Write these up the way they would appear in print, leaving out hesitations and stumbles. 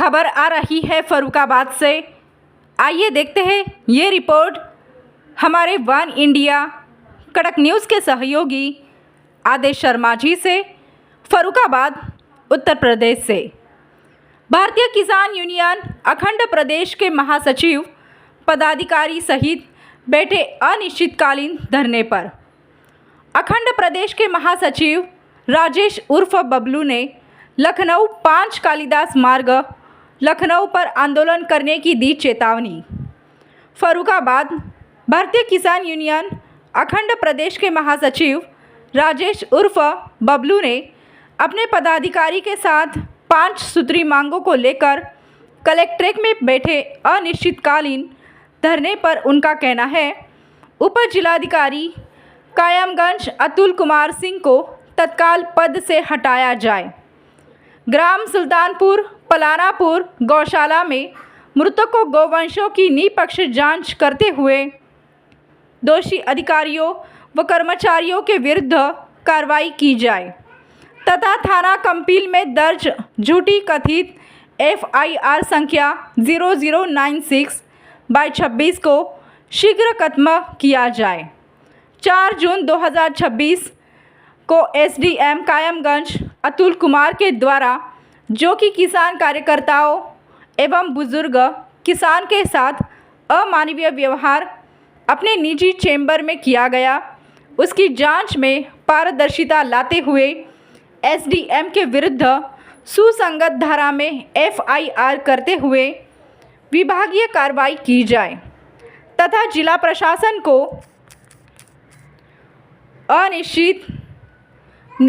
खबर आ रही है फर्रुखाबाद से। आइए देखते हैं ये रिपोर्ट हमारे वन इंडिया कड़क न्यूज़ के सहयोगी आदेश शर्मा जी से। फर्रुखाबाद उत्तर प्रदेश से भारतीय किसान यूनियन अखंड प्रदेश के महासचिव पदाधिकारी सहित बैठे अनिश्चितकालीन धरने पर। अखंड प्रदेश के महासचिव राजेश उर्फ बबलू ने लखनऊ 5 कालिदास मार्ग लखनऊ पर आंदोलन करने की दी चेतावनी। फर्रुखाबाद भारतीय किसान यूनियन अखंड प्रदेश के महासचिव राजेश उर्फ बबलू ने अपने पदाधिकारी के साथ 5 सूत्री मांगों को लेकर कलेक्ट्रेट में बैठे अनिश्चितकालीन धरने पर। उनका कहना है उप जिलाधिकारी कायमगंज अतुल कुमार सिंह को तत्काल पद से हटाया जाए। ग्राम सुल्तानपुर पलानापुर गौशाला में मृतकों गोवंशों की निष्पक्ष जांच करते हुए दोषी अधिकारियों व कर्मचारियों के विरुद्ध कार्रवाई की जाए तथा थाना कंपील में दर्ज झूठी कथित FIR संख्या 0096/26 को शीघ्र खत्म किया जाए। 4 जून 2026 को SDM कायमगंज अतुल कुमार के द्वारा जो कि किसान कार्यकर्ताओं एवं बुजुर्ग किसान के साथ अमानवीय व्यवहार अपने निजी चैम्बर में किया गया, उसकी जांच में पारदर्शिता लाते हुए SDM के विरुद्ध सुसंगत धारा में FIR करते हुए विभागीय कार्रवाई की जाए तथा जिला प्रशासन को अनिश्चित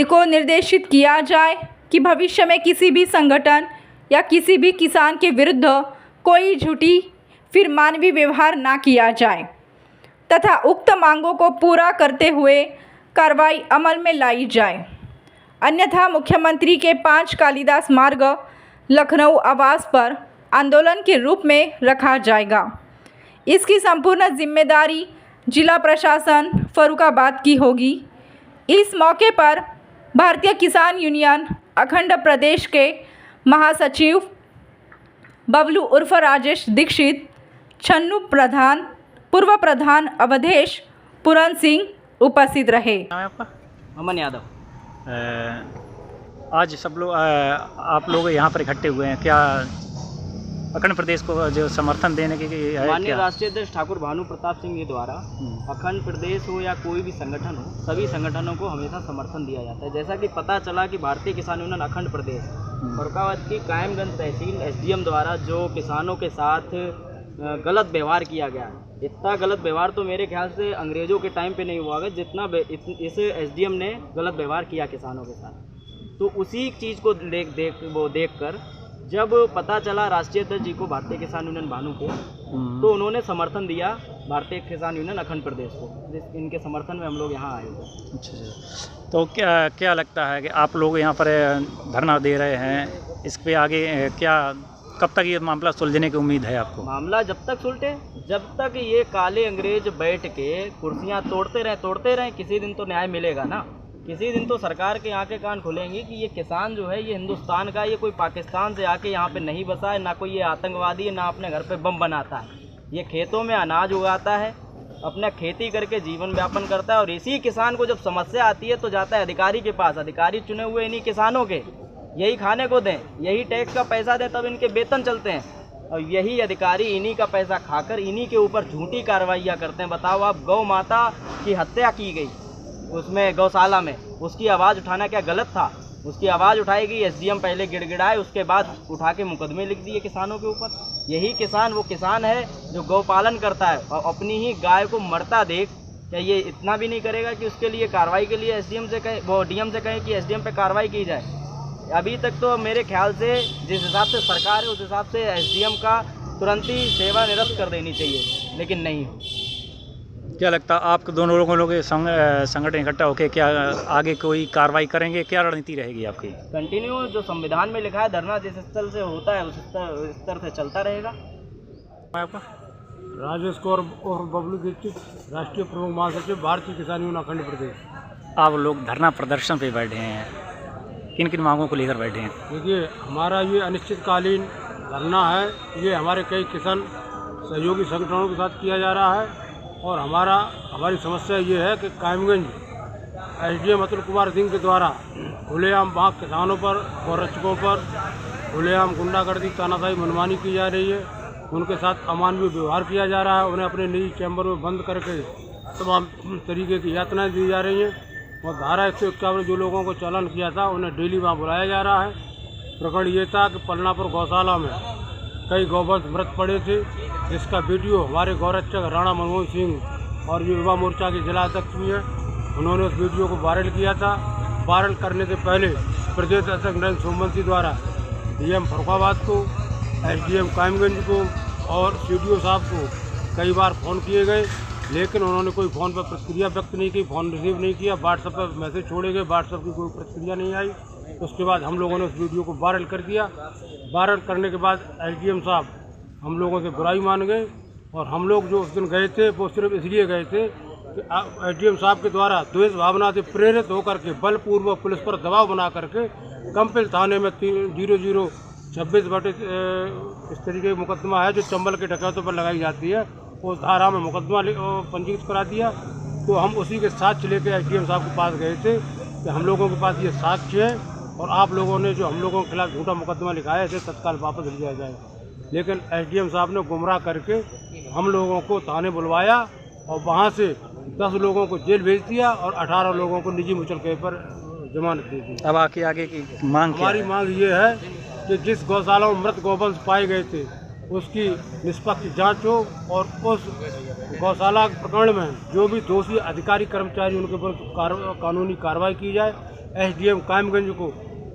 को निर्देशित किया जाए कि भविष्य में किसी भी संगठन या किसी भी किसान के विरुद्ध कोई झूठी फिर मानवीय व्यवहार ना किया जाए तथा उक्त मांगों को पूरा करते हुए कार्रवाई अमल में लाई जाए, अन्यथा मुख्यमंत्री के 5 कालिदास मार्ग लखनऊ आवास पर आंदोलन के रूप में रखा जाएगा। इसकी संपूर्ण जिम्मेदारी जिला प्रशासन फर्रुखाबाद की होगी। इस मौके पर भारतीय किसान यूनियन अखंड प्रदेश के महासचिव बबलू उर्फ राजेश दीक्षित, छन्नू प्रधान, पूर्व प्रधान अवधेश पुरन सिंह उपस्थित रहे। नाम है आपका? अमन यादव। आज सब लोग आप लोग यहाँ पर इकट्ठे हुए हैं, क्या अखंड प्रदेश को जो समर्थन देने की है? माननीय राष्ट्रीय अध्यक्ष ठाकुर भानु प्रताप सिंह जी द्वारा अखंड प्रदेश हो या कोई भी संगठन हो, सभी संगठनों को हमेशा समर्थन दिया जाता है। जैसा कि पता चला कि भारतीय किसान यूनियन अखंड प्रदेश फर्रुखाबाद की कायमगंज तहसील SDM द्वारा जो किसानों के साथ गलत व्यवहार किया गया है, इतना गलत व्यवहार तो मेरे ख्याल से अंग्रेज़ों के टाइम पे नहीं हुआ है जितना इस SDM ने गलत व्यवहार किया किसानों के साथ। तो उसी चीज़ को देख कर जब पता चला राष्ट्रीय अध्यक्ष जी को भारतीय किसान यूनियन भानु को, तो उन्होंने समर्थन दिया भारतीय किसान यूनियन अखंड प्रदेश को। इनके समर्थन में हम लोग यहाँ आए हुए। अच्छा, तो क्या लगता है कि आप लोग यहाँ पर धरना दे रहे हैं, इस पे आगे क्या कब तक ये मामला सुलझने की उम्मीद है आपको? मामला जब तक सुलटे, जब तक ये काले अंग्रेज बैठ के कुर्सियाँ तोड़ते रहे, किसी दिन तो न्याय मिलेगा ना। किसी दिन तो सरकार के आंखें कान खुलेंगी कि ये किसान जो है ये हिंदुस्तान का, ये कोई पाकिस्तान से आके यहाँ पे नहीं बसा है, ना कोई ये आतंकवादी है, ना अपने घर पे बम बनाता है। ये खेतों में अनाज उगाता है, अपना खेती करके जीवन यापन करता है। और इसी किसान को जब समस्या आती है तो जाता है अधिकारी के पास। अधिकारी चुने हुए इन्हीं किसानों के, यही खाने को दें, यही टैक्स का पैसा दें, तब इनके वेतन चलते हैं। और यही अधिकारी इन्हीं का पैसा खाकर इन्हीं के ऊपर झूठी कार्रवाइयाँ करते हैं। बताओ आप, गौ माता की हत्या की गई उसमें गौशाला में, उसकी आवाज़ उठाना क्या गलत था? उसकी आवाज़ उठाई गई, SDM पहले गिड़गिड़ाए, उसके बाद उठा के मुकदमे लिख दिए किसानों के ऊपर। यही किसान वो किसान है जो गौपालन करता है और अपनी ही गाय को मरता देख क्या ये इतना भी नहीं करेगा कि उसके लिए कार्रवाई के लिए SDM से कहे, वो DM से कहे कि SDM पे कार्रवाई की जाए? अभी तक तो मेरे ख्याल से जिस हिसाब से सरकार है उस हिसाब से SDM का तुरंत ही सेवा निरस्त कर देनी चाहिए, लेकिन नहीं हो। क्या लगता है आप दोनों लोगों के संगठन इकट्ठा होकर क्या आगे कोई कार्रवाई करेंगे? क्या रणनीति रहेगी आपकी? कंटिन्यू जो संविधान में लिखा है, धरना जिस स्तर से होता है उस स्तर से चलता रहेगा। आपका? राजेश कौर और बबलू दीक्षित, राष्ट्रीय प्रमुख महासचिव भारतीय किसान यूनियन अखंड प्रदेश। आप लोग धरना प्रदर्शन पे बैठे हैं, किन किन मांगों को लेकर बैठे हैं? देखिए, हमारा ये अनिश्चितकालीन धरना है ये हमारे कई किसान सहयोगी संगठनों के साथ किया जा रहा है और हमारी समस्या ये है कि कायमगंज एसडीएम अतुल कुमार सिंह के द्वारा खुलेआम वहाँ किसानों पर गौरक्षकों पर खुलेआम गुंडागर्दी तानाशाही मनमानी की जा रही है। उनके साथ अमानवीय व्यवहार किया जा रहा है। उन्हें अपने निजी चैम्बर में बंद करके तमाम तरीके की यातनाएं दी जा रही हैं और धारा 151 जो लोगों को चालान किया था उन्हें डेली वहाँ बुलाया जा रहा है। प्रकरण ये था कि पलनापुर गौशाला में कई गौवंश मृत पड़े थे, जिसका वीडियो हमारे गौरक्षक राणा मनमोहन सिंह और जो युवा मोर्चा के जिला अध्यक्ष भी हैं उन्होंने उस वीडियो को वायरल किया था। वायरल करने से पहले प्रदेश अध्यक्ष नरेंद्र सोमवंशी द्वारा डीएम फर्रुखाबाद को, एसडीएम कायमगंज को और सीडीओ साहब को कई बार फ़ोन किए गए, लेकिन उन्होंने कोई फ़ोन पर प्रतिक्रिया व्यक्त नहीं की, फ़ोन रिसीव नहीं किया। व्हाट्सएप पर मैसेज छोड़े गए, व्हाट्सएप की कोई प्रतिक्रिया नहीं आई। उसके बाद हम लोगों ने उस वीडियो को वायरल कर दिया। वायरल करने के बाद एसडीएम साहब हम लोगों से बुराई मान गए और हम लोग जो उस दिन गए थे वो सिर्फ इसलिए गए थे कि एसडीएम साहब के द्वारा द्वेष भावना से प्रेरित होकर के बलपूर्वक पुलिस पर दबाव बना करके कंपिल थाने में 0026 इस तरीके का मुकदमा है जो चंबल के डकैतों पर लगाई जाती है, उस धारा में मुकदमा पंजीकृत करा दिया। तो हम उसी के साक्ष्य लेकर एसडीएम साहब के पास गए थे कि हम लोगों के पास ये साक्ष्य है और आप लोगों ने जो हम लोगों के खिलाफ झूठा मुकदमा लिखा है इसे तत्काल वापस लिया जाए। लेकिन एसडीएम साहब ने गुमराह करके हम लोगों को थाने बुलवाया और वहाँ से 10 लोगों को जेल भेज दिया और 18 लोगों को निजी मुचलके पर जमानत दे दी। अब आगे की मांग क्या हमारी है? मांग ये है कि जिस गौशाला में मृत गौवंश पाए गए थे उसकी निष्पक्ष जांच हो और उस गौशाला प्रकरण में जो भी दोषी अधिकारी कर्मचारी उनके ऊपर कानूनी कार्रवाई की जाए। एसडीएम कायमगंज को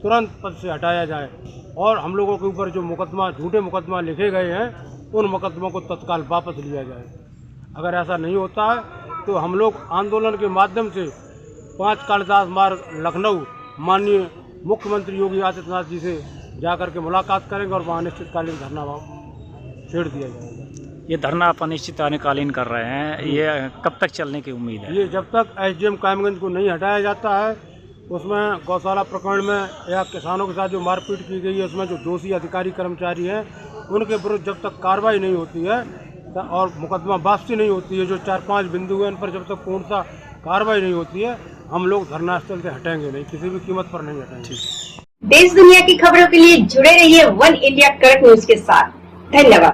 तुरंत पद से हटाया जाए और हम लोगों के ऊपर जो मुकदमा झूठे मुकदमा लिखे गए हैं उन मुकदमों को तत्काल वापस लिया जाए। अगर ऐसा नहीं होता है तो हम लोग आंदोलन के माध्यम से 5 कालिदास मार्ग लखनऊ माननीय मुख्यमंत्री योगी आदित्यनाथ जी से जाकर के मुलाकात करेंगे और वहाँ अनिश्चितकालीन धरना छेड़ दिया जाएगा। ये धरना आप अनिश्चितकालीन कर रहे हैं, ये कब तक चलने की उम्मीद है? ये जब तक एसडीएम कायमगंज को नहीं हटाया जाता है, उसमें गौशाला प्रकरण में या किसानों के साथ जो मारपीट की गई है उसमें जो दोषी अधिकारी कर्मचारी हैं उनके विरुद्ध जब तक कार्रवाई नहीं होती है और मुकदमा वापसी नहीं होती है, जो 4-5 बिंदु हैं उन पर जब तक पूर्णतः कार्रवाई नहीं होती है हम लोग धरना स्थल से हटेंगे नहीं, किसी भी कीमत पर नहीं हटेंगे। देश दुनिया की खबरों के लिए जुड़े रहिए वन इंडिया कड़क न्यूज के साथ। धन्यवाद।